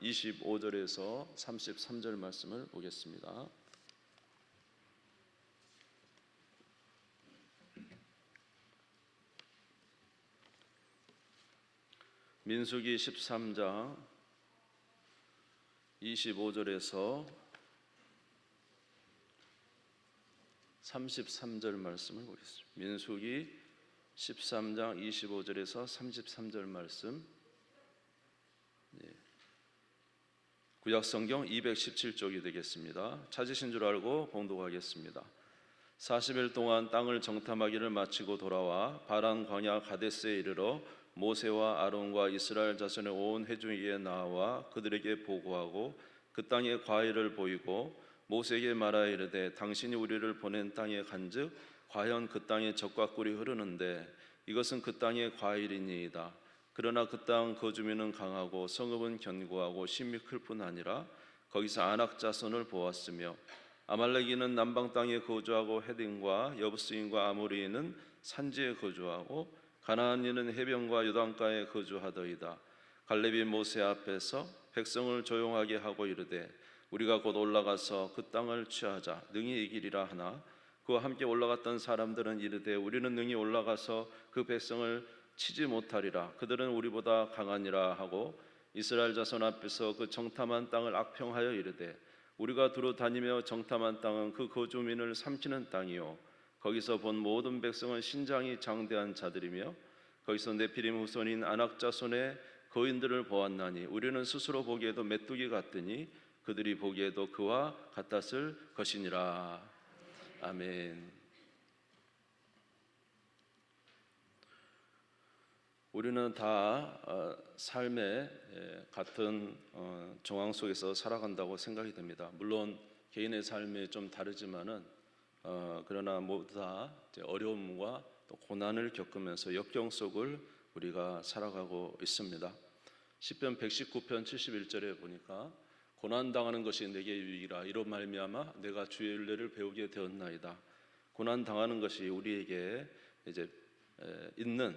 25절에서 33절 말씀을 보겠습니다. 민수기 13장 25절에서 33절 말씀을 보겠습니다. 민수기 13장 25절에서 33절 말씀. 구약성경 217쪽이 되겠습니다. 찾으신 줄 알고 봉독하겠습니다. 40일 동안 땅을 정탐하기를 마치고 돌아와 바란 광야 가데스에 이르러 모세와 아론과 이스라엘 자손의 온 회중에게 나와 그들에게 보고하고 그 땅의 과일을 보이고 모세에게 말하여 이르되 당신이 우리를 보낸 땅에 간즉 과연 그 땅에 젖과 꿀이 흐르는데 이것은 그 땅의 과일이니이다. 그러나 그 땅 거주민은 강하고 성읍은 견고하고 심이 클 뿐 아니라 거기서 아낙 자손을 보았으며 아말렉인은 남방 땅에 거주하고 헤딘과 여부스인과 아모리인은 산지에 거주하고 가나안인은 해변과 요단가에 거주하더이다. 갈렙이 모세 앞에서 백성을 조용하게 하고 이르되 우리가 곧 올라가서 그 땅을 취하자 능히 이기리라 하나 그와 함께 올라갔던 사람들은 이르되 우리는 능히 올라가서 그 백성을 치지 못하리라. 그들은 우리보다 강하니라 하고 이스라엘 자손 앞에서 그 정탐한 땅을 악평하여 이르되 우리가 두루 다니며 정탐한 땅은 그 거주민을 삼키는 땅이요 거기서 본 모든 백성은 신장이 장대한 자들이며 거기서 네피림 후손인 아낙 자손의 거인들을 보았나니 우리는 스스로 보기에도 메뚜기 같더니 그들이 보기에도 그와 같았을 것이니라. 아멘. 우리는 다 삶의 같은 정황 속에서 살아간다고 생각이 됩니다. 물론 개인의 삶이 좀 다르지만은 그러나 모두 다 어려움과 또 고난을 겪으면서 역경 속을 우리가 살아가고 있습니다. 시편 119편 71절에 보니까 고난 당하는 것이 내게 유익이라 이로 말미암아 내가 주의 윤례를 배우게 되었나이다. 고난 당하는 것이 우리에게 이제 있는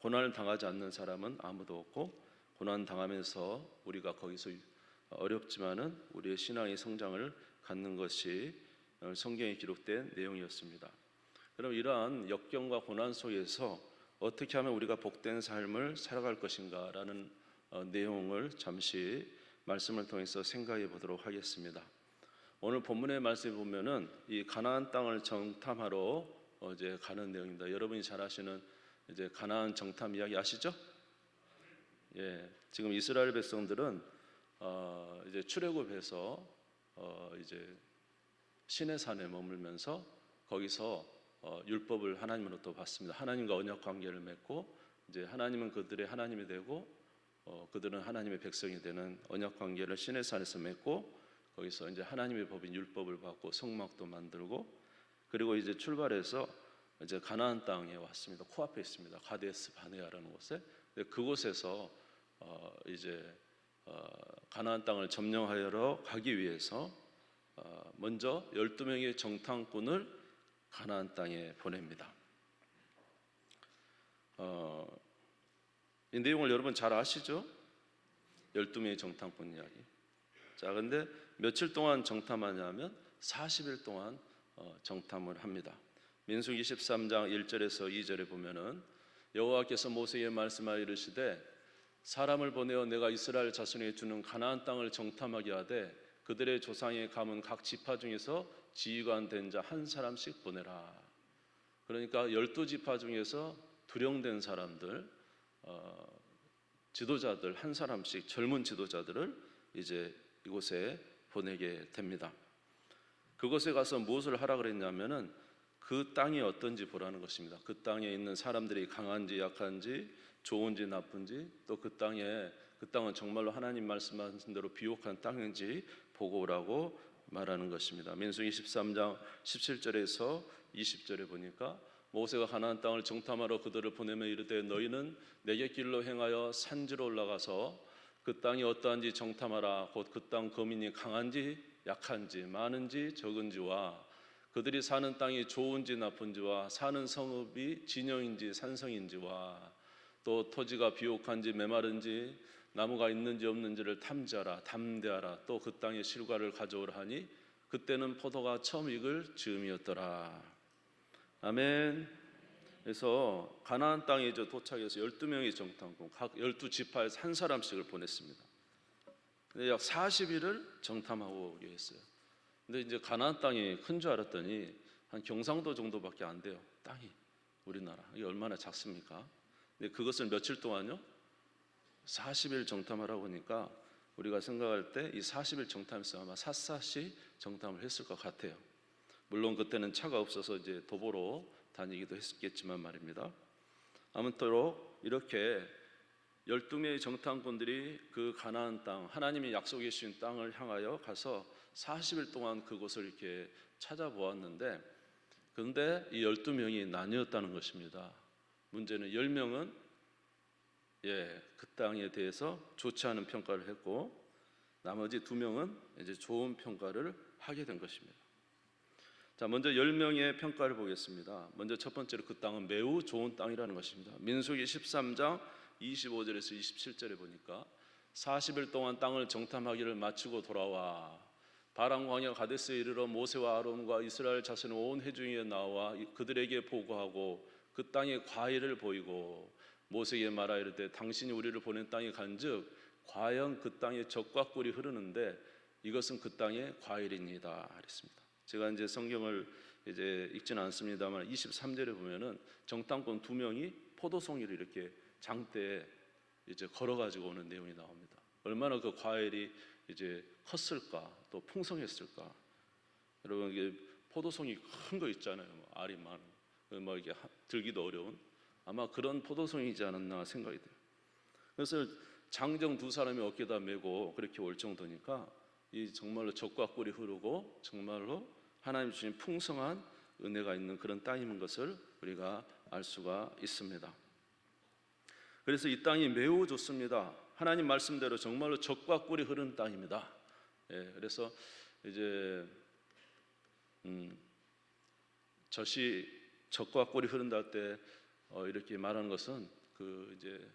고난을 당하지 않는 사람은 아무도 없고 고난 당하면서 우리가 거기서 어렵지만은 우리의 신앙의 성장을 갖는 것이 성경에 기록된 내용이었습니다. 그럼 이러한 역경과 고난 속에서 어떻게 하면 우리가 복된 삶을 살아갈 것인가라는 내용을 잠시 말씀을 통해서 생각해 보도록 하겠습니다. 오늘 본문의 말씀에 보면은 이 가나안 땅을 정탐하러 이제 가는 내용입니다. 여러분이 잘 아시는 이제 가나안 정탐 이야기 아시죠? 예, 지금 이스라엘 백성들은 이제 출애굽해서 이제 시내산에 머물면서 거기서 율법을 하나님으로부터 받습니다. 하나님과 언약 관계를 맺고 이제 하나님은 그들의 하나님이 되고 그들은 하나님의 백성이 되는 언약 관계를 시내산에서 맺고 거기서 이제 하나님의 법인 율법을 받고 성막도 만들고 그리고 이제 출발해서 이제 가나안 땅에 왔습니다. 코앞에 있습니다. 가데스 바네아라는 곳에. 그곳에서 이제 가나안 땅을 점령하러 가기 위해서 먼저 12명의 정탐꾼을 가나안 땅에 보냅니다. 이 내용을 여러분 잘 아시죠? 12명의 정탐꾼 이야기. 자, 근데 며칠 동안 정탐하냐면 40일 동안 정탐을 합니다. 민수기 13장 1절에서 2절에 보면은 여호와께서 모세에게 말씀하여 이르시되 사람을 보내어 내가 이스라엘 자손에게 주는 가나안 땅을 정탐하게 하되 그들의 조상의 가문 각 지파 중에서 지휘관 된 자 한 사람씩 보내라. 그러니까 12지파 중에서 두령된 사람들 지도자들 한 사람씩 젊은 지도자들을 이제 이곳에 보내게 됩니다. 그곳에 가서 무엇을 하라 그랬냐면은 그 땅이 어떤지 보라는 것입니다. 그 땅에 있는 사람들이 강한지 약한지 좋은지 나쁜지 또 그 땅은 정말로 하나님 말씀하신 대로 비옥한 땅인지 보고 오라고 말하는 것입니다. 민수기 13장 17절에서 20절에 보니까 모세가 가나안 땅을 정탐하러 그들을 보내며 이르되 너희는 내게 길로 행하여 산지로 올라가서 그 땅이 어떠한지 정탐하라. 곧 그 땅 거민이 강한지 약한지 많은지 적은지와 그들이 사는 땅이 좋은지 나쁜지와 사는 성읍이 진영인지 산성인지와 또 토지가 비옥한지 메마른지 나무가 있는지 없는지를 탐지하라, 담대하라, 또 그 땅의 실과를 가져오라 하니 그때는 포도가 처음 익을 즈음이었더라. 아멘. 그래서 가나안 땅에 이제 도착해서 12명의 정탐꾼, 각 12지파에서 한 사람씩을 보냈습니다. 근데 약 40일을 정탐하고 오게 했어요. 근데 이제 가나안 땅이 큰 줄 알았더니 한 경상도 정도밖에 안 돼요. 땅이 우리나라 이게 얼마나 작습니까? 근데 그것을 며칠 동안요? 40일 정탐하라고 하니까 우리가 생각할 때 이 40일 정탐에서 아마 샅샅이 정탐을 했을 것 같아요. 물론 그때는 차가 없어서 이제 도보로 다니기도 했겠지만 말입니다. 아무쪼록 이렇게 12명의 정탐꾼들이 그 가나안 땅, 하나님이 약속해 주신 땅을 향하여 가서 40일 동안 그곳을 이렇게 찾아보았는데, 그런데 이 12명이 나뉘었다는 것입니다. 문제는 10명은 그 땅에 대해서 좋지 않은 평가를 했고, 나머지 2명은 이제 좋은 평가를 하게 된 것입니다. 자, 먼저 10명의 평가를 보겠습니다. 먼저 첫 번째로 그 땅은 매우 좋은 땅이라는 것입니다. 민수기 13장 25절에서 27절에 보니까 40일 동안 땅을 정탐하기를 마치고 돌아와 바람 광야 가데스에 이르러 모세와 아론과 이스라엘 자손 온 회중이 나와 그들에게 보고하고 그 땅의 과일을 보이고 모세에게 말하 이르되 당신이 우리를 보낸 땅에 간즉 과연 그 땅에 젖과 꿀이 흐르는데 이것은 그 땅의 과일입니다. 그랬습니다. 제가 이제 성경을 이제 읽지는 않습니다만 23절에 보면은 정탐꾼 2명이 포도송이를 이렇게 장대에 이제 걸어가지고 오는 내용이 나옵니다. 얼마나 그 과일이 이제 컸을까, 또 풍성했을까. 여러분 이게 포도송이 큰 거 있잖아요. 뭐 알이 많은, 뭐 이게 들기도 어려운 아마 그런 포도송이지 않았나 생각이 돼요. 그래서 장정 2사람이 어깨다 메고 그렇게 올 정도니까 이 정말로 젖과 꿀이 흐르고 정말로 하나님 주신 풍성한 은혜가 있는 그런 땅인 것을 우리가 알 수가 있습니다. 그래서 이 땅이 매우 좋습니다. 하나님 말씀대로 정말로 젖과 꿀이 흐르는 땅입니다. 그래서 이제 젖과 꿀이 흐른다 할 때 이렇게 말하는 것은 그 이제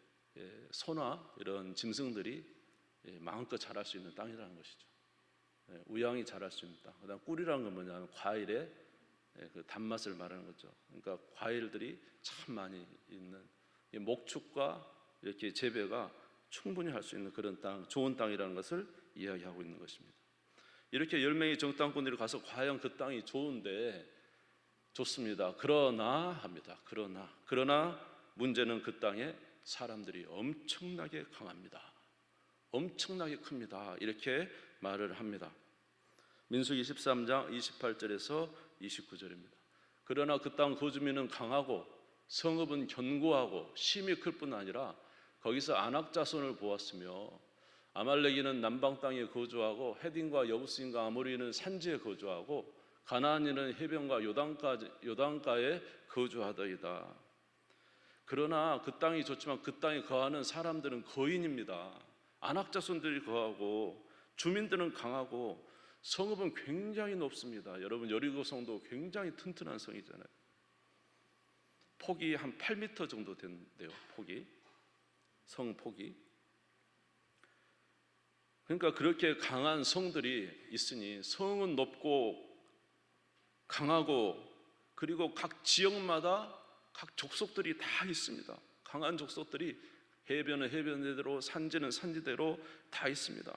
소나 이런 짐승들이 마음껏 자랄 수 있는 땅이라는 것이죠. 우양이 자랄 수 있는 땅. 그다음 꿀이라는 건 뭐냐면 과일의 그 단맛을 말하는 거죠. 그러니까 과일들이 참 많이 있는 목축과 이렇게 재배가 충분히 할 수 있는 그런 땅, 좋은 땅이라는 것을 이야기하고 있는 것입니다. 이렇게 10명의 정탐꾼들이 가서 과연 그 땅이 좋은데 좋습니다. 그러나 합니다. 그러나 문제는 그 땅에 사람들이 엄청나게 강합니다. 엄청나게 큽니다. 이렇게 말을 합니다. 민수기 13장 28절에서 29절입니다. 그러나 그 땅 거주민은 강하고 성읍은 견고하고 심이 클 뿐 아니라 거기서 아낙 자손을 보았으며 아말렉인은 남방 땅에 거주하고 헤딘과 여부스인과 아모리는 산지에 거주하고 가나안인은 해변과 요단가에 거주하더이다. 그러나 그 땅이 좋지만 그 땅에 거하는 사람들은 거인입니다. 아낙 자손들이 거하고 주민들은 강하고 성읍은 굉장히 높습니다. 여러분 여리고 성도 굉장히 튼튼한 성이잖아요. 폭이 한 8m 정도 된대요. 성 폭이. 그러니까 그렇게 강한 성들이 있으니 성은 높고 강하고 그리고 각 지역마다 각 족속들이 다 있습니다. 강한 족속들이 해변은 해변대로 산지는 산지대로 다 있습니다.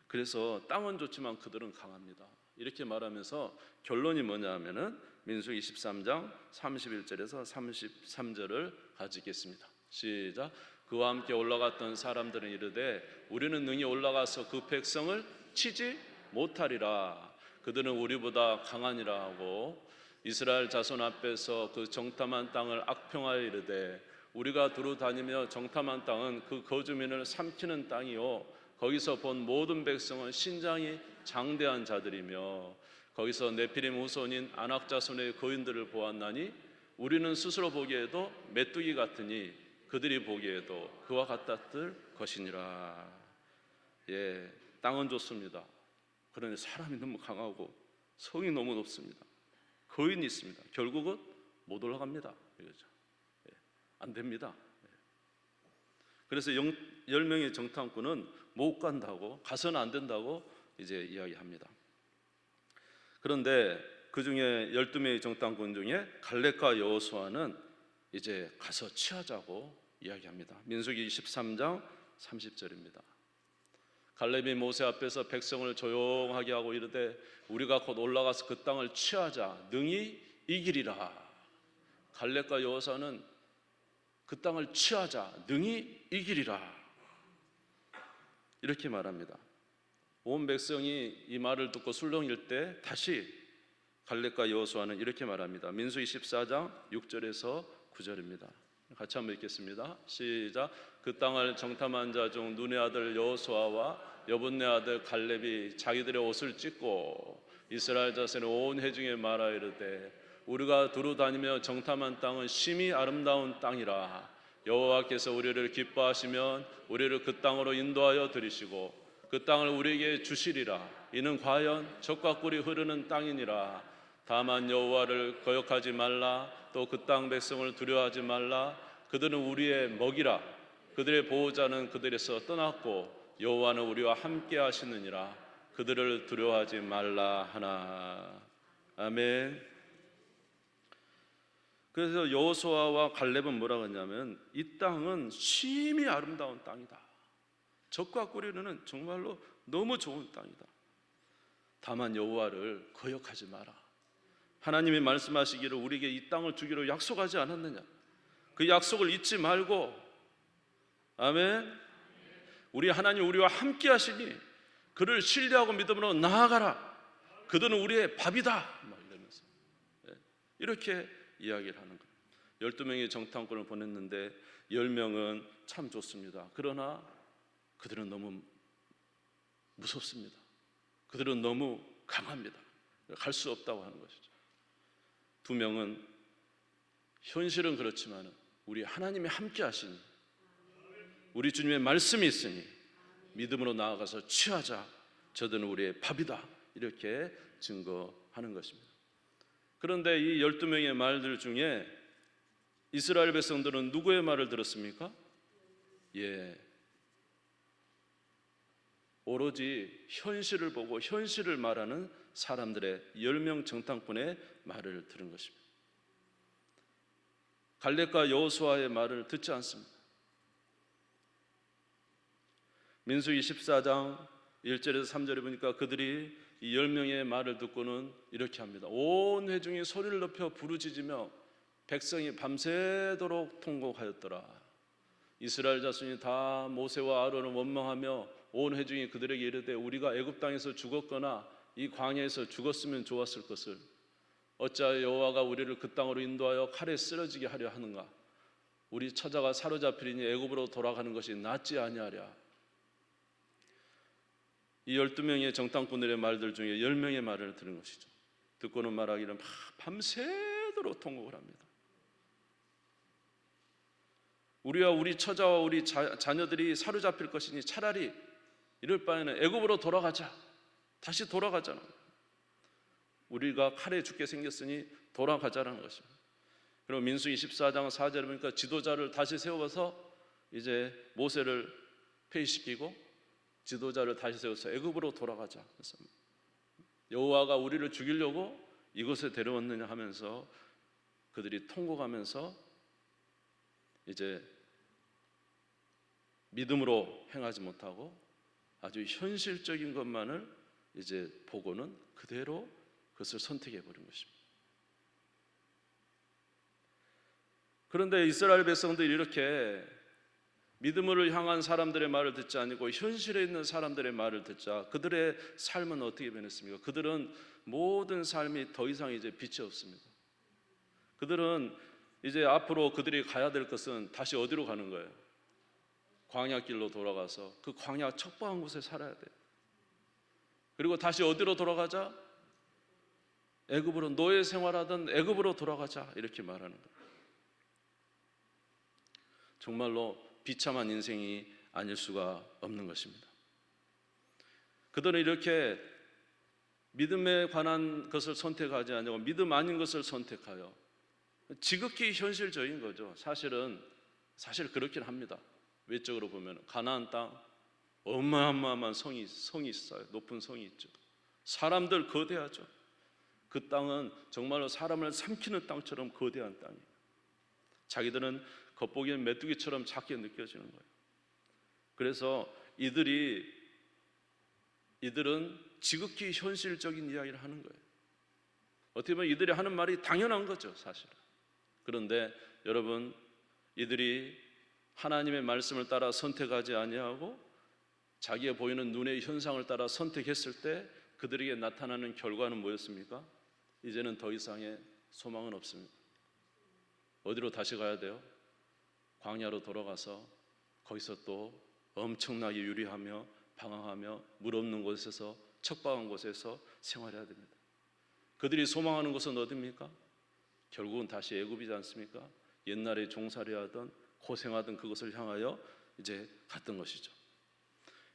그래서 땅은 좋지만 그들은 강합니다. 이렇게 말하면서 결론이 뭐냐 하면은 민수기 23장 31절에서 33절을 가지겠습니다. 시작. 그와 함께 올라갔던 사람들은 이르되 우리는 능히 올라가서 그 백성을 치지 못하리라. 그들은 우리보다 강하니라 하고 이스라엘 자손 앞에서 그 정탐한 땅을 악평하여 이르되 우리가 두루 다니며 정탐한 땅은 그 거주민을 삼키는 땅이요 거기서 본 모든 백성은 신장이 장대한 자들이며 거기서 네피림 후손인 아낙 자손의 거인들을 보았나니 우리는 스스로 보기에도 메뚜기 같으니 그들이 보기에도 그와 같았을 것이니라. 땅은 좋습니다. 그런데 사람이 너무 강하고 성이 너무 높습니다. 거인이 있습니다. 결국은 못 올라갑니다. 이거죠. 안 됩니다. 그래서 10명의 정탐꾼은 못 간다고, 가서는 안 된다고 이제 이야기합니다. 그런데 그 중에 12명의 정탐꾼 중에 갈렙과 여호수아는 이제 가서 취하자고 이야기합니다. 민수기 23장 30절입니다. 갈렙이 모세 앞에서 백성을 조용하게 하고 이르되 우리가 곧 올라가서 그 땅을 취하자 능히 이기리라. 갈렙과 여호수아는 그 땅을 취하자 능히 이기리라 이렇게 말합니다. 온 백성이 이 말을 듣고 술렁일 때 다시 갈렙과 여호수아는 이렇게 말합니다. 민수기 14장 6절에서 9절입니다. 같이 한번 읽겠습니다. 시작. 그 땅을 정탐한 자 중 눈의 아들 여호수아와 여분네 아들 갈렙이 자기들의 옷을 찢고 이스라엘 자손의 온 회중에 말하 이르되 우리가 두루 다니며 정탐한 땅은 심히 아름다운 땅이라. 여호와께서 우리를 기뻐하시면 우리를 그 땅으로 인도하여 들이시고 그 땅을 우리에게 주시리라. 이는 과연 젖과 꿀이 흐르는 땅이니라. 다만 여호와를 거역하지 말라. 또 그 땅 백성을 두려워하지 말라. 그들은 우리의 먹이라. 그들의 보호자는 그들에서 떠났고 여호와는 우리와 함께 하시느니라. 그들을 두려워하지 말라 하나. 아멘. 그래서 여호수아와 갈렙은 뭐라고 했냐면 이 땅은 심히 아름다운 땅이다. 젖과 꿀이 흐르는 정말로 너무 좋은 땅이다. 다만 여호와를 거역하지 마라. 하나님이 말씀하시기를 우리에게 이 땅을 주기로 약속하지 않았느냐. 그 약속을 잊지 말고, 아멘. 우리 하나님 우리와 함께 하시니 그를 신뢰하고 믿음으로 나아가라. 그들은 우리의 밥이다. 막 이러면서 이렇게 이야기를 하는 거예요. 12명의 정탐꾼을 보냈는데 10명은 참 좋습니다. 그러나 그들은 너무 무섭습니다. 그들은 너무 강합니다. 갈 수 없다고 하는 것이죠. 2명은 현실은 그렇지만 우리 하나님이 함께 하시니 우리 주님의 말씀이 있으니 믿음으로 나아가서 취하자. 저들은 우리의 밥이다. 이렇게 증거하는 것입니다. 그런데 이 12명의 말들 중에 이스라엘 백성들은 누구의 말을 들었습니까? 오로지 현실을 보고 현실을 말하는 사람들의 10명 정탐꾼의 말을 들은 것입니다. 갈렙과 여호수아의 말을 듣지 않습니다. 민수기 14장 1절에서 3절에 보니까 그들이 이 10명의 말을 듣고는 이렇게 합니다. 온 회중이 소리를 높여 부르짖으며 백성이 밤새도록 통곡하였더라. 이스라엘 자손이 다 모세와 아론을 원망하며 온 회중이 그들에게 이르되 우리가 애굽 땅에서 죽었거나 이 광야에서 죽었으면 좋았을 것을 어찌하여 여호와가 우리를 그 땅으로 인도하여 칼에 쓰러지게 하려 하는가. 우리 처자가 사로잡히리니 애굽으로 돌아가는 것이 낫지 아니하랴. 이 12명의 정탐꾼들의 말들 중에 10명의 말을 들은 것이죠. 듣고는 말하기를 밤새도록 통곡을 합니다. 우리와 우리 처자와 우리 자녀들이 사로잡힐 것이니 차라리 이럴 바에는 애굽으로 돌아가자. 다시 돌아가자는 거예요. 우리가 칼에 죽게 생겼으니 돌아가자라는 것입니다. 그리고 민수기 14장 4절에 보니까 지도자를 다시 세워서 이제 모세를 폐위시키고 지도자를 다시 세워서 애굽으로 돌아가자. 그래서 여호와가 우리를 죽이려고 이곳에 데려왔느냐 하면서 그들이 통곡하면서 이제 믿음으로 행하지 못하고 아주 현실적인 것만을 이제 보고는 그대로 그것을 선택해 버린 것입니다. 그런데 이스라엘 백성들이 이렇게 믿음을 향한 사람들의 말을 듣지 아니고 현실에 있는 사람들의 말을 듣자 그들의 삶은 어떻게 변했습니까? 그들은 모든 삶이 더 이상 이제 빛이 없습니다. 그들은 이제 앞으로 그들이 가야 될 것은 다시 어디로 가는 거예요? 광야길로 돌아가서 그 광야 척박한 곳에 살아야 돼요. 그리고 다시 어디로 돌아가자? 애굽으로, 노예 생활하던 애굽으로 돌아가자 이렇게 말하는 거예요. 정말로 비참한 인생이 아닐 수가 없는 것입니다. 그들은 이렇게 믿음에 관한 것을 선택하지 않고 믿음 아닌 것을 선택하여 지극히 현실적인 거죠. 사실 그렇긴 합니다. 외적으로 보면 가나안 땅 어마어마한 성이 있어요. 높은 성이 있죠. 사람들 거대하죠. 그 땅은 정말로 사람을 삼키는 땅처럼 거대한 땅이에요. 자기들은 겉보기엔 메뚜기처럼 작게 느껴지는 거예요. 그래서 이들은 지극히 현실적인 이야기를 하는 거예요. 어떻게 보면 이들이 하는 말이 당연한 거죠, 사실은. 그런데 여러분, 이들이 하나님의 말씀을 따라 선택하지 아니하고 자기가 보이는 눈의 현상을 따라 선택했을 때 그들에게 나타나는 결과는 뭐였습니까? 이제는 더 이상의 소망은 없습니다. 어디로 다시 가야 돼요? 광야로 돌아가서 거기서 또 엄청나게 유리하며 방황하며 물 없는 곳에서, 척박한 곳에서 생활해야 됩니다. 그들이 소망하는 곳은 어디입니까? 결국은 다시 애굽이지 않습니까? 옛날에 종살이하던 고생하던 그것을 향하여 이제 갔던 것이죠.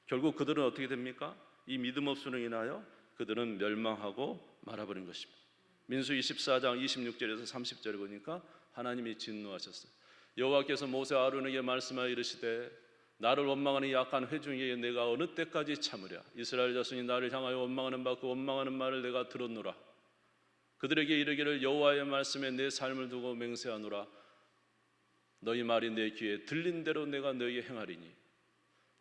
결국 그들은 어떻게 됩니까? 이 믿음 없음으로 인하여 그들은 멸망하고 말아버린 것입니다. 민수기 14장 26절에서 30절에 보니까 하나님이 진노하셨어요. 여호와께서 모세 아론에게 말씀하여 이르시되 나를 원망하는 약한 회중에게 내가 어느 때까지 참으랴. 이스라엘 자손이 나를 향하여 원망하는 바 그 원망하는 말을 내가 들었노라. 그들에게 이르기를 여호와의 말씀에 내 삶을 두고 맹세하노라. 너희 말이 내 귀에 들린 대로 내가 너희에게 행하리니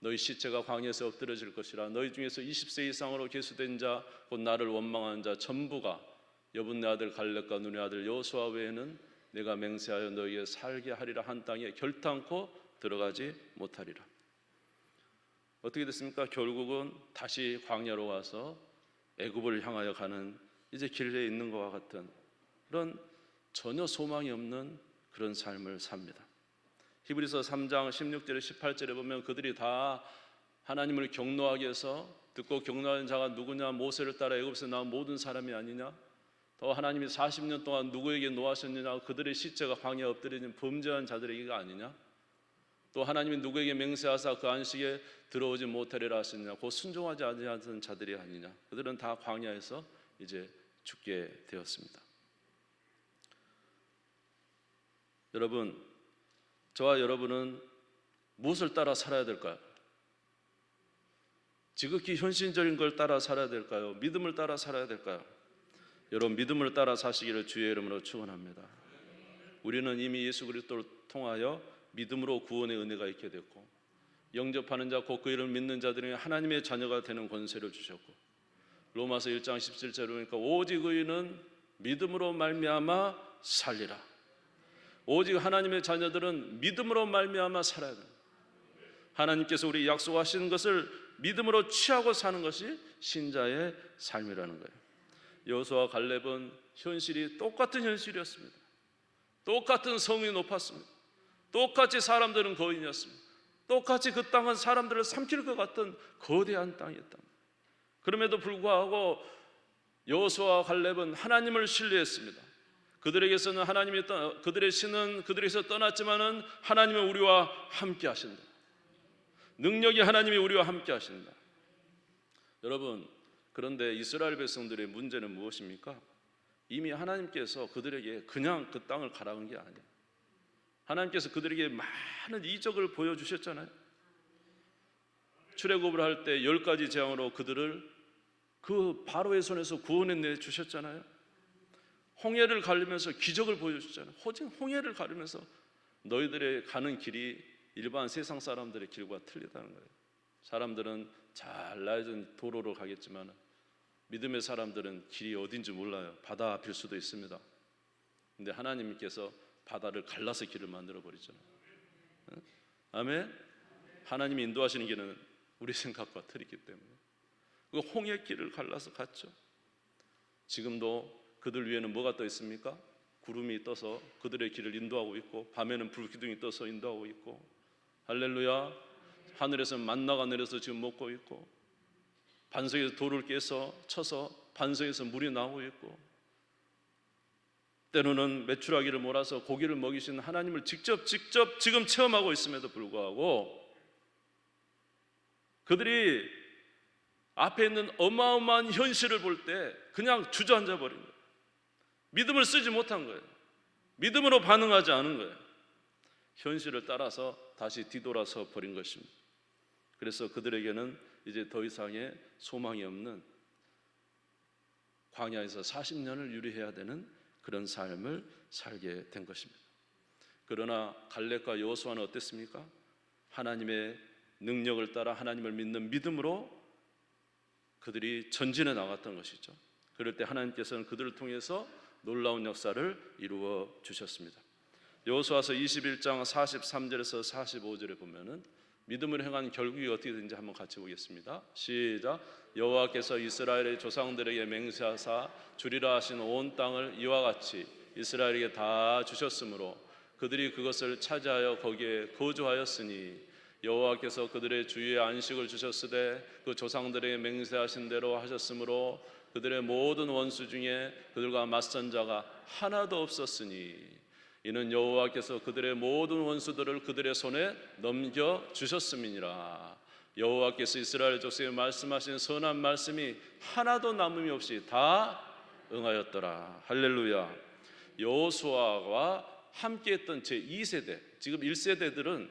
너희 시체가 광야에서 엎드려질 것이라. 너희 중에서 20세 이상으로 계수된 자 곧 나를 원망하는 자 전부가 여분네 아들 갈렙과 눈의 아들 여호수아 외에는 내가 맹세하여 너희에 살게 하리라 한 땅에 결탄코 들어가지 못하리라. 어떻게 됐습니까? 결국은 다시 광야로 와서 애굽을 향하여 가는 이제 길에 있는 것과 같은 그런 전혀 소망이 없는 그런 삶을 삽니다. 히브리서 3장 16절에 18절에 보면 그들이 다 하나님을 경노하게 해서 듣고 경노하는 자가 누구냐? 모세를 따라 애굽에서 나온 모든 사람이 아니냐? 또 하나님이 40년 동안 누구에게 노하셨느냐? 그들의 시체가 광야에 엎드려진 범죄한 자들에게가 아니냐? 또 하나님이 누구에게 맹세하사 그 안식에 들어오지 못하리라 하셨느냐? 곧 순종하지 않은 자들이 아니냐? 그들은 다 광야에서 이제 죽게 되었습니다. 여러분, 저와 여러분은 무엇을 따라 살아야 될까요? 지극히 현실적인 걸 따라 살아야 될까요? 믿음을 따라 살아야 될까요? 여러분, 믿음을 따라 사시기를 주의 이름으로 축원합니다. 우리는 이미 예수 그리스도를 통하여 믿음으로 구원의 은혜가 있게 됐고 영접하는 자 곧 그 이름을 믿는 자들에게 하나님의 자녀가 되는 권세를 주셨고 로마서 1장 17절에 보니까 오직 의인은 믿음으로 말미암아 살리라. 오직 하나님의 자녀들은 믿음으로 말미암아 살아야 됩니다. 하나님께서 우리 약속하신 것을 믿음으로 취하고 사는 것이 신자의 삶이라는 거예요. 여호수아와 갈렙은 현실이 똑같은 현실이었습니다. 똑같은 성이 높았습니다. 똑같이 사람들은 거인이었습니다. 똑같이 그 땅은 사람들을 삼킬 것 같은 거대한 땅이었다. 그럼에도 불구하고 여호수아와 갈렙은 하나님을 신뢰했습니다. 그들에게서는 하나님이 그들의 신은 그들에게서 떠났지만은 하나님은 우리와 함께 하신다. 능력이 하나님이 우리와 함께 하신다. 여러분, 그런데 이스라엘 백성들의 문제는 무엇입니까? 이미 하나님께서 그들에게 그냥 그 땅을 가라는 게 아니에요. 하나님께서 그들에게 많은 이적을 보여주셨잖아요. 출애굽을 할 때 10가지 재앙으로 그들을 그 바로의 손에서 구원해 주셨잖아요. 홍해를 가르면서 기적을 보여주셨잖아요. 홍해를 가르면서 너희들의 가는 길이 일반 세상 사람들의 길과 틀리다는 거예요. 사람들은 잘 나여진 도로로 가겠지만 믿음의 사람들은 길이 어딘지 몰라요. 바다 앞일 수도 있습니다. 근데 하나님께서 바다를 갈라서 길을 만들어 버리잖아요. 아멘. 하나님이 인도하시는 길은 우리 생각과 틀리기 때문에 그 홍해 길을 갈라서 갔죠. 지금도 그들 위에는 뭐가 떠 있습니까? 구름이 떠서 그들의 길을 인도하고 있고 밤에는 불기둥이 떠서 인도하고 있고 할렐루야. 하늘에서 만나가 내려서 지금 먹고 있고 반석에서 돌을 깨서 쳐서 반석에서 물이 나오고 있고 때로는 메추라기를 몰아서 고기를 먹이신 하나님을 직접 지금 체험하고 있음에도 불구하고 그들이 앞에 있는 어마어마한 현실을 볼 때 그냥 주저앉아 버린 거예요. 믿음을 쓰지 못한 거예요. 믿음으로 반응하지 않은 거예요. 현실을 따라서 다시 뒤돌아서 버린 것입니다. 그래서 그들에게는 이제 더 이상의 소망이 없는 광야에서 40년을 유리해야 되는 그런 삶을 살게 된 것입니다. 그러나 갈렙과 여호수아는 어땠습니까? 하나님의 능력을 따라 하나님을 믿는 믿음으로 그들이 전진해 나갔던 것이죠. 그럴 때 하나님께서는 그들을 통해서 놀라운 역사를 이루어 주셨습니다. 여호수아서 21장 43절에서 45절에 보면은 믿음을 행한 결국이 어떻게 되는지 한번 같이 보겠습니다. 시작. 여호와께서 이스라엘의 조상들에게 맹세하사 주리라 하신 온 땅을 이와 같이 이스라엘에게 다 주셨으므로 그들이 그것을 차지하여 거기에 거주하였으니 여호와께서 그들의 주위에 안식을 주셨으되 그 조상들에게 맹세하신 대로 하셨으므로 그들의 모든 원수 중에 그들과 맞선 자가 하나도 없었으니 이는 여호와께서 그들의 모든 원수들을 그들의 손에 넘겨 주셨음이니라. 여호와께서 이스라엘 족속에 말씀하신 선한 말씀이 하나도 남음이 없이 다 응하였더라. 할렐루야. 여호수아와 함께했던 제2세대, 지금 1세대들은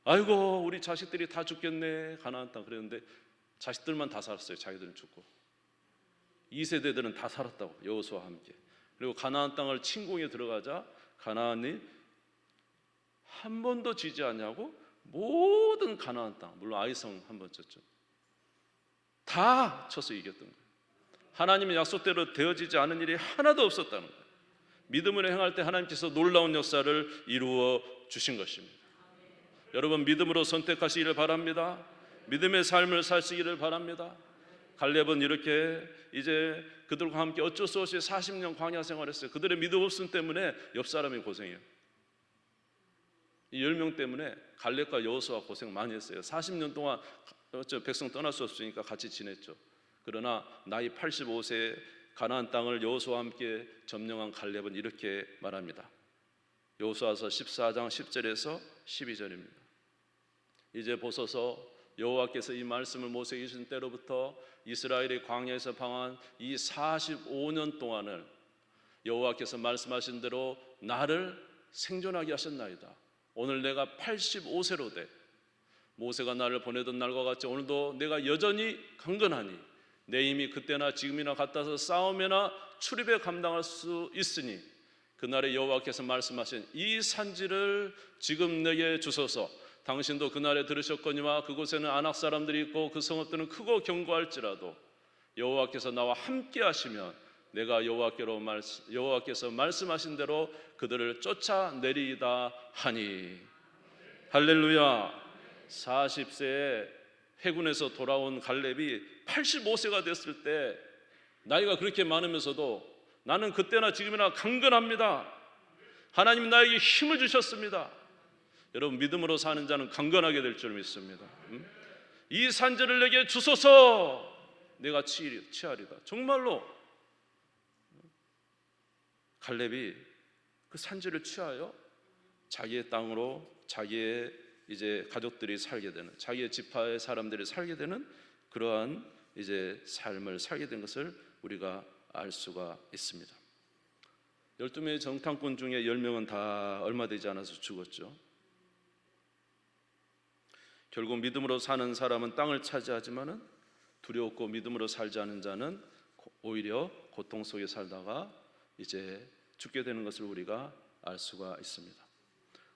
아이고 우리 자식들이 다 죽겠네 가나안 땅 그랬는데 자식들만 다 살았어요. 자기들은 죽고. 2세대들은 다 살았다고, 여호수아와 함께. 그리고 가나안 땅을 침공에 들어가자 가나안이 한 번도 지지 않냐고 모든 가나안 땅, 물론 아이성 한 번 쳤죠, 다 쳐서 이겼던 거예요. 하나님의 약속대로 되어지지 않은 일이 하나도 없었다는 거예요. 믿음으로 행할 때 하나님께서 놀라운 역사를 이루어 주신 것입니다. 여러분 믿음으로 선택하시기를 바랍니다. 믿음의 삶을 사시기를 바랍니다. 갈렙은 이렇게 이제 그들과 함께 어쩔 수 없이 40년 광야 생활했어요. 그들의 믿음 없음 때문에 옆 사람이 고생해요. 이 10명 때문에 갈렙과 여호수아 고생 많이 했어요. 40년 동안 백성 떠날 수 없으니까 같이 지냈죠. 그러나 나이 85세에 가나안 땅을 여호수아와 함께 점령한 갈렙은 이렇게 말합니다. 여호수아서 14장 10절에서 12절입니다. 이제 보소서 여호와께서 이 말씀을 모세에게 주신 때로부터 이스라엘의 광야에서 방한 이 45년 동안을 여호와께서 말씀하신 대로 나를 생존하게 하셨나이다. 오늘 내가 85세로 돼 모세가 나를 보내던 날과 같이 오늘도 내가 여전히 강건하니 내 힘이 그때나 지금이나 같아서 싸움이나 출입에 감당할 수 있으니 그날에 여호와께서 말씀하신 이 산지를 지금 내게 주소서. 당신도 그날에 들으셨거니와 그곳에는 아낙 사람들이 있고 그 성읍들은 크고 견고할지라도 여호와께서 나와 함께 하시면 내가 여호와께서 말씀하신 대로 그들을 쫓아내리이다 하니. 할렐루야. 40세에 해군에서 돌아온 갈렙이 85세가 됐을 때 나이가 그렇게 많으면서도 나는 그때나 지금이나 강건합니다. 하나님 나에게 힘을 주셨습니다. 여러분 믿음으로 사는 자는 강건하게 될 줄 믿습니다. 이 산지를 내게 주소서. 내가 취하리다. 정말로 갈렙이 그 산지를 취하여 자기의 땅으로 자기의 이제 가족들이 살게 되는, 자기의 지파의 사람들이 살게 되는 그러한 이제 삶을 살게 된 것을 우리가 알 수가 있습니다. 12명의 정탐꾼 중에 10명은 다 얼마 되지 않아서 죽었죠. 결국 믿음으로 사는 사람은 땅을 차지하지만은 두려웠고 믿음으로 살지 않은 자는 오히려 고통 속에 살다가 이제 죽게 되는 것을 우리가 알 수가 있습니다.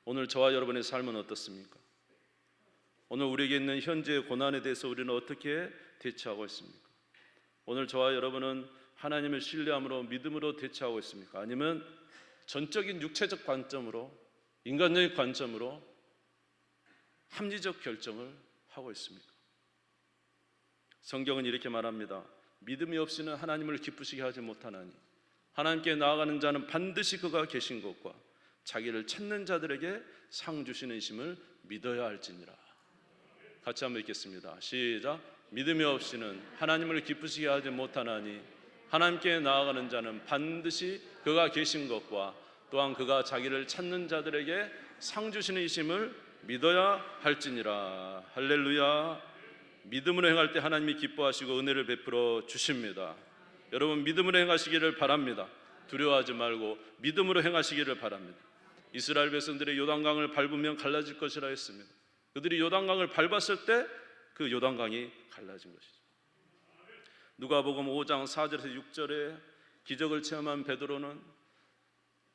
오늘 저와 여러분의 삶은 어떻습니까? 오늘 우리에게 있는 현재의 고난에 대해서 우리는 어떻게 대처하고 있습니까? 오늘 저와 여러분은 하나님을 신뢰함으로 믿음으로 대처하고 있습니까? 아니면 전적인 육체적 관점으로, 인간적인 관점으로 합리적 결정을 하고 있습니까? 성경은 이렇게 말합니다. 믿음이 없이는 하나님을 기쁘시게 하지 못하나니 하나님께 나아가는 자는 반드시 그가 계신 것과 자기를 찾는 자들에게 상 주시는 심을 믿어야 할지니라. 같이 한번 읽겠습니다. 시작. 믿음이 없이는 하나님을 기쁘시게 하지 못하나니 하나님께 나아가는 자는 반드시 그가 계신 것과 또한 그가 자기를 찾는 자들에게 상 주시는 이심을 믿어야 할지니라. 할렐루야. 믿음으로 행할 때 하나님이 기뻐하시고 은혜를 베풀어 주십니다. 여러분 믿음으로 행하시기를 바랍니다. 두려워하지 말고 믿음으로 행하시기를 바랍니다. 이스라엘 백성들의 요단강을 밟으면 갈라질 것이라 했습니다. 그들이 요단강을 밟았을 때 그 요단강이 갈라진 것이죠. 누가복음 5장 4절에서 6절에 기적을 체험한 베드로는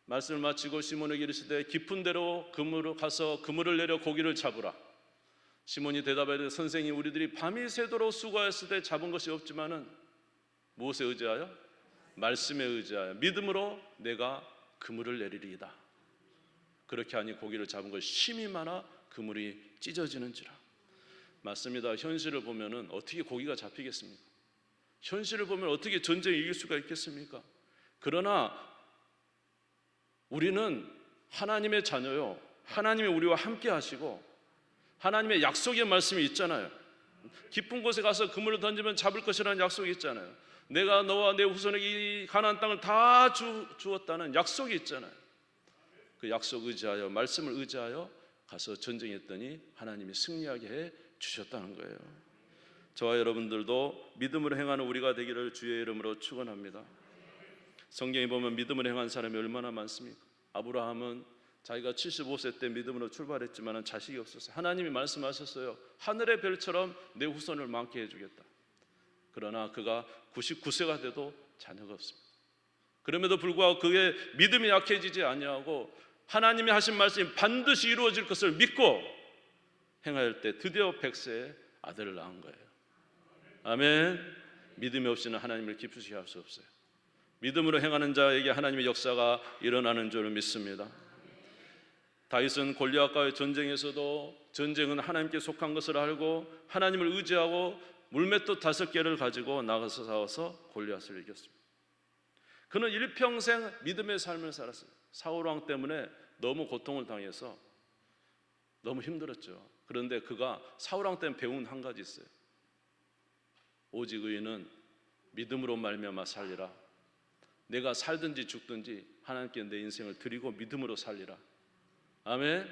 말씀을 마치고 시몬에게 이르시되 깊은 데로 그물로 가서 그물을 내려 고기를 잡으라. 시몬이 대답하되 선생님, 우리들이 밤이 새도록 수고하였을 때 잡은 것이 없지만은 무엇에 의지하여? 말씀에 의지하여 믿음으로 내가 그물을 내리리이다. 그렇게 하니 고기를 잡은 것이 심히 많아 그물이 찢어지는지라. 맞습니다. 현실을 보면은 어떻게 고기가 잡히겠습니까? 현실을 보면 어떻게 전쟁을 이길 수가 있겠습니까? 그러나 우리는 하나님의 자녀요, 하나님이 우리와 함께 하시고 하나님의 약속의 말씀이 있잖아요. 깊은 곳에 가서 그물을 던지면 잡을 것이라는 약속이 있잖아요. 내가 너와 내 후손에게 이 가나안 땅을 다 주었다는 약속이 있잖아요. 그 약속 의지하여, 말씀을 의지하여 가서 전쟁했더니 하나님이 승리하게 해 주셨다는 거예요. 저와 여러분들도 믿음으로 행하는 우리가 되기를 주의 이름으로 축원합니다. 성경에 보면 믿음으로 행한 사람이 얼마나 많습니까? 아브라함은 자기가 75세 때 믿음으로 출발했지만 자식이 없었어요. 하나님이 말씀하셨어요. 하늘의 별처럼 내 후손을 많게 해주겠다. 그러나 그가 99세가 돼도 자녀가 없습니다. 그럼에도 불구하고 그의 믿음이 약해지지 아니하고 하나님이 하신 말씀이 반드시 이루어질 것을 믿고 행할 때 드디어 100세에 아들을 낳은 거예요. 아멘. 믿음이 없이는 하나님을 기쁘시게 할 수 없어요. 믿음으로 행하는 자에게 하나님의 역사가 일어나는 줄 믿습니다. 다윗은 골리앗과의 전쟁에서도 전쟁은 하나님께 속한 것을 알고 하나님을 의지하고 물맷돌 5개를 가지고 나가서 싸워서 골리앗을 이겼습니다. 그는 일평생 믿음의 삶을 살았어요. 사울왕 때문에 너무 고통을 당해서 너무 힘들었죠. 그런데 그가 사울왕 때문에 배운 한 가지 있어요. 오직 의인은 믿음으로 말미암아 살리라. 내가 살든지 죽든지 하나님께 내 인생을 드리고 믿음으로 살리라. 아멘.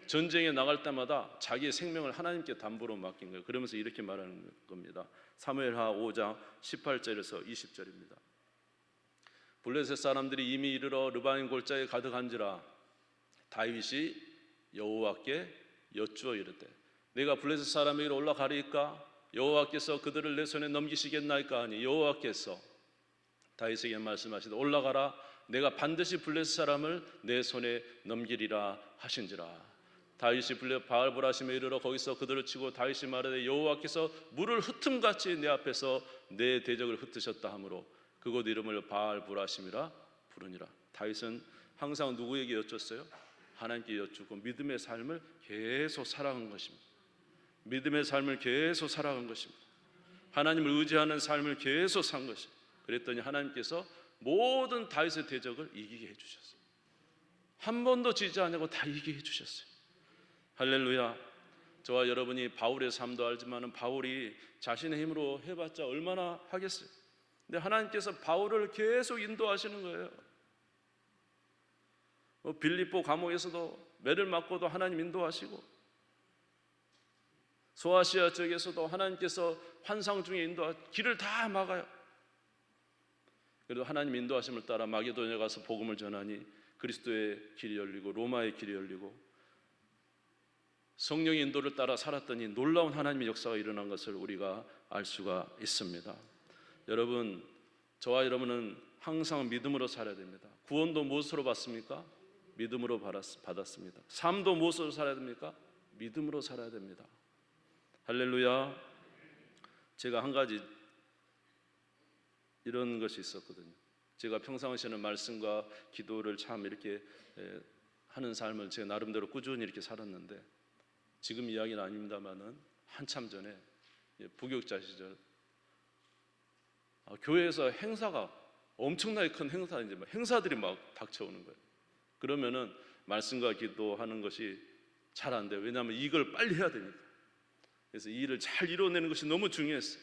전쟁에 나갈 때마다 자기의 생명을 하나님께 담보로 맡긴 거예요. 그러면서 이렇게 말하는 겁니다. 사무엘하 5장 18절에서 20절입니다. 블레셋 사람들이 이미 이르러 르바임 골짜기에 가득한지라 다윗이 여호와께 여쭈어 이르되 내가 블레셋 사람에게로 올라가리이까 여호와께서 그들을 내 손에 넘기시겠나이까 하니 여호와께서 다윗에게 말씀하시되 올라가라 내가 반드시 블레셋 사람을 내 손에 넘기리라 하신지라. 다윗이 바알보라심에 이르러 거기서 그들을 치고 다윗이 말하되 여호와께서 물을 흩음같이 내 앞에서 내 대적을 흩으셨다 하므로 그곳 이름을 바알보라심이라 부르니라. 다윗은 항상 누구에게 여쭈었어요? 하나님께 여쭈고 믿음의 삶을 계속 살아간 것입니다. 믿음의 삶을 계속 살아간 것입니다. 하나님을 의지하는 삶을 계속 산 것입니다. 그랬더니 하나님께서 모든 다윗의 대적을 이기게 해주셨어요. 한 번도 지지 않고 다 이기게 해주셨어요. 할렐루야. 저와 여러분이 바울의 삶도 알지만 바울이 자신의 힘으로 해봤자 얼마나 하겠어요. 근데 하나님께서 바울을 계속 인도하시는 거예요. 빌립보 감옥에서도 매를 맞고도 하나님 인도하시고 소아시아 지역에서도 하나님께서 환상 중에 길을 다 막아요. 그래도 하나님 인도하심을 따라 마게도냐에 가서 복음을 전하니 그리스도의 길이 열리고 로마의 길이 열리고 성령의 인도를 따라 살았더니 놀라운 하나님의 역사가 일어난 것을 우리가 알 수가 있습니다. 여러분, 저와 여러분은 항상 믿음으로 살아야 됩니다. 구원도 무엇으로 받습니까? 믿음으로 받았습니다. 삶도 무엇으로 살아야 됩니까? 믿음으로 살아야 됩니다. 할렐루야. 제가 한 가지 이런 것이 있었거든요. 제가 평상시에는 말씀과 기도를 참 이렇게 하는 삶을 제가 나름대로 꾸준히 이렇게 살았는데 지금 이야기는 아닙니다만은 한참 전에 부교육자 시절 교회에서 행사가 엄청나게 큰 행사인데 행사들이 막 닥쳐오는 거예요. 그러면은 말씀과 기도하는 것이 잘 안 돼요. 왜냐하면 이걸 빨리 해야 되니까. 그래서 이 일을 잘 이뤄내는 것이 너무 중요했어요.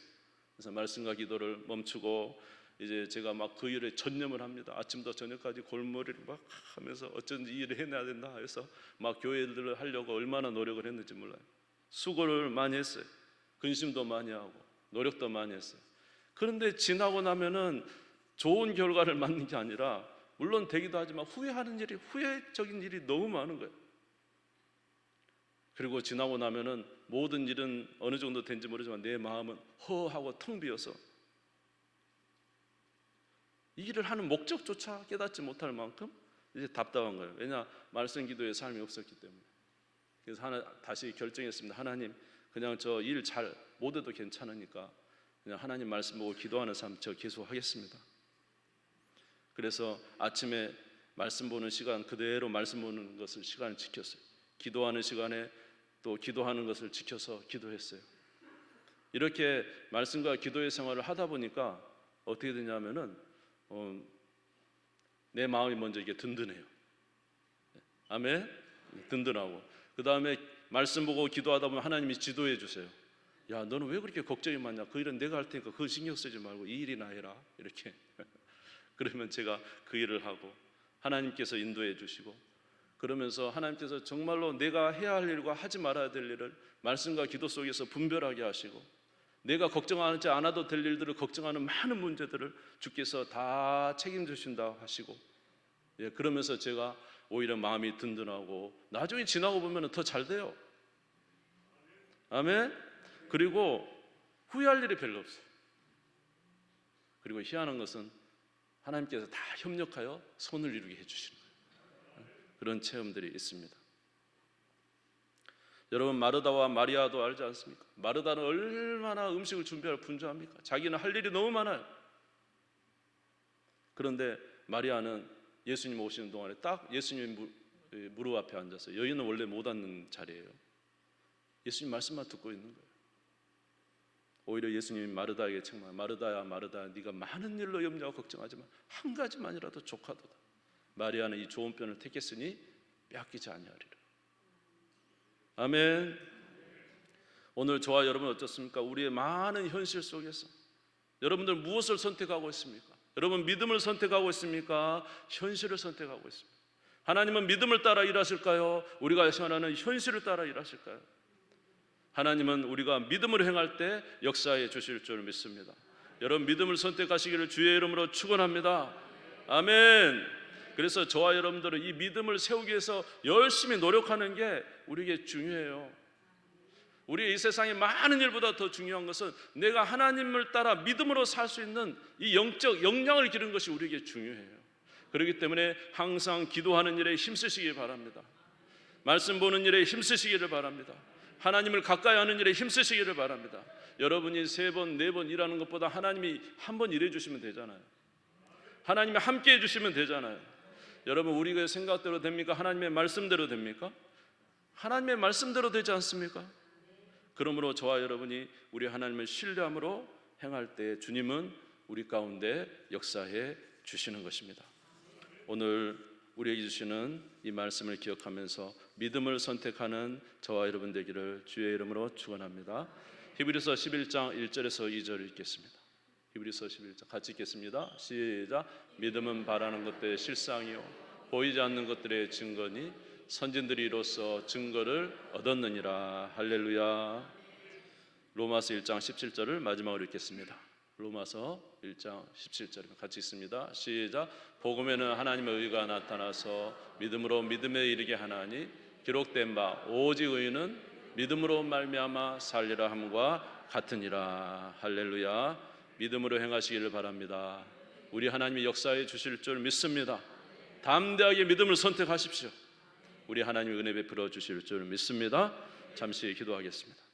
그래서 말씀과 기도를 멈추고 이제 제가 막 그 일에 전념을 합니다. 아침부터 저녁까지 골머리를 막 하면서 어쩐지 이 일을 해내야 된다 해서 막 교회 일들을 하려고 얼마나 노력을 했는지 몰라요. 수고를 많이 했어요. 근심도 많이 하고 노력도 많이 했어요. 그런데 지나고 나면은 좋은 결과를 맞는 게 아니라 물론 되기도 하지만 후회적인 일이 너무 많은 거예요. 그리고 지나고 나면은 모든 일은 어느 정도 된지 모르지만 내 마음은 허하고 텅 비어서 이 일을 하는 목적조차 깨닫지 못할 만큼 이제 답답한 거예요. 왜냐? 말씀 기도의 삶이 없었기 때문에. 그래서 다시 결정했습니다. 하나님, 그냥 저 일 잘 못해도 괜찮으니까 그냥 하나님 말씀 보고 기도하는 삶 저 계속 하겠습니다. 그래서 아침에 말씀 보는 시간 그대로 말씀 보는 것을 시간을 지켰어요. 기도하는 시간에 또 기도하는 것을 지켜서 기도했어요. 이렇게 말씀과 기도의 생활을 하다 보니까 어떻게 되냐면은 내 마음이 먼저 이게 든든해요. 아멘. 든든하고 그 다음에 말씀 보고 기도하다 보면 하나님이 지도해 주세요. 야, 너는 왜 그렇게 걱정이 많냐? 그 일은 내가 할 테니까 그거 신경 쓰지 말고 이 일이나 해라. 이렇게 그러면 제가 그 일을 하고 하나님께서 인도해 주시고, 그러면서 하나님께서 정말로 내가 해야 할 일과 하지 말아야 될 일을 말씀과 기도 속에서 분별하게 하시고, 내가 걱정하지 않아도 될 일들을 걱정하는 많은 문제들을 주께서 다 책임지신다 하시고, 그러면서 제가 오히려 마음이 든든하고 나중에 지나고 보면 더 잘 돼요. 아멘. 그리고 후회할 일이 별로 없어요. 그리고 희한한 것은 하나님께서 다 협력하여 손을 이루게 해주시는 거예요. 그런 체험들이 있습니다. 여러분, 마르다와 마리아도 알지 않습니까? 마르다는 얼마나 음식을 준비할 분주합니까? 자기는 할 일이 너무 많아요. 그런데 마리아는 예수님 오시는 동안에 딱 예수님 무릎 앞에 앉아서, 여인은 원래 못 앉는 자리예요. 예수님 말씀만 듣고 있는 거예요. 오히려 예수님이 마르다에게 책망, 마르다야 마르다야, 네가 많은 일로 염려하고 걱정하지만 한 가지만이라도 족하도다. 마리아는 이 좋은 편을 택했으니 빼앗기지 아니하리라. 아멘. 오늘 저와 여러분 어떻습니까? 우리의 많은 현실 속에서 여러분들 무엇을 선택하고 있습니까? 여러분 믿음을 선택하고 있습니까? 현실을 선택하고 있습니까? 하나님은 믿음을 따라 일하실까요? 우리가 생각하는 현실을 따라 일하실까요? 하나님은 우리가 믿음으로 행할 때 역사해 주실 줄 믿습니다. 여러분 믿음을 선택하시기를 주의 이름으로 축원합니다. 아멘. 그래서 저와 여러분들은 이 믿음을 세우기 위해서 열심히 노력하는 게 우리에게 중요해요. 우리 이 세상의 많은 일보다 더 중요한 것은 내가 하나님을 따라 믿음으로 살 수 있는 이 영적 역량을 기르는 것이 우리에게 중요해요. 그렇기 때문에 항상 기도하는 일에 힘쓰시길 바랍니다. 말씀 보는 일에 힘쓰시기를 바랍니다. 하나님을 가까이 하는 일에 힘쓰시기를 바랍니다. 여러분이 3번, 4번 일하는 것보다 하나님이 한 번 일해 주시면 되잖아요. 하나님이 함께 해 주시면 되잖아요. 여러분, 우리의 생각대로 됩니까? 하나님의 말씀대로 됩니까? 하나님의 말씀대로 되지 않습니까? 그러므로 저와 여러분이 우리 하나님을 신뢰함으로 행할 때 주님은 우리 가운데 역사해 주시는 것입니다. 오늘 우리에게 주시는 이 말씀을 기억하면서 믿음을 선택하는 저와 여러분 되기를 주의 이름으로 축원합니다. 히브리서 11장 1절에서 2절 읽겠습니다. 히브리서 11장 같이 읽겠습니다. 시작. 믿음은 바라는 것들의 실상이요 보이지 않는 것들의 증거니 선진들이 이로써 증거를 얻었느니라. 할렐루야. 로마서 1장 17절을 마지막으로 읽겠습니다. 로마서 1장 17절 같이 읽습니다. 시작. 복음에는 하나님의 의가 나타나서 믿음으로 믿음에 이르게 하나니 기록된 바 오직 의인은 믿음으로 말미암아 살리라 함과 같으니라. 할렐루야. 믿음으로 행하시기를 바랍니다. 우리 하나님이 역사해 주실 줄 믿습니다. 담대하게 믿음을 선택하십시오. 우리 하나님의 은혜 베풀어 주실 줄 믿습니다. 잠시 기도하겠습니다.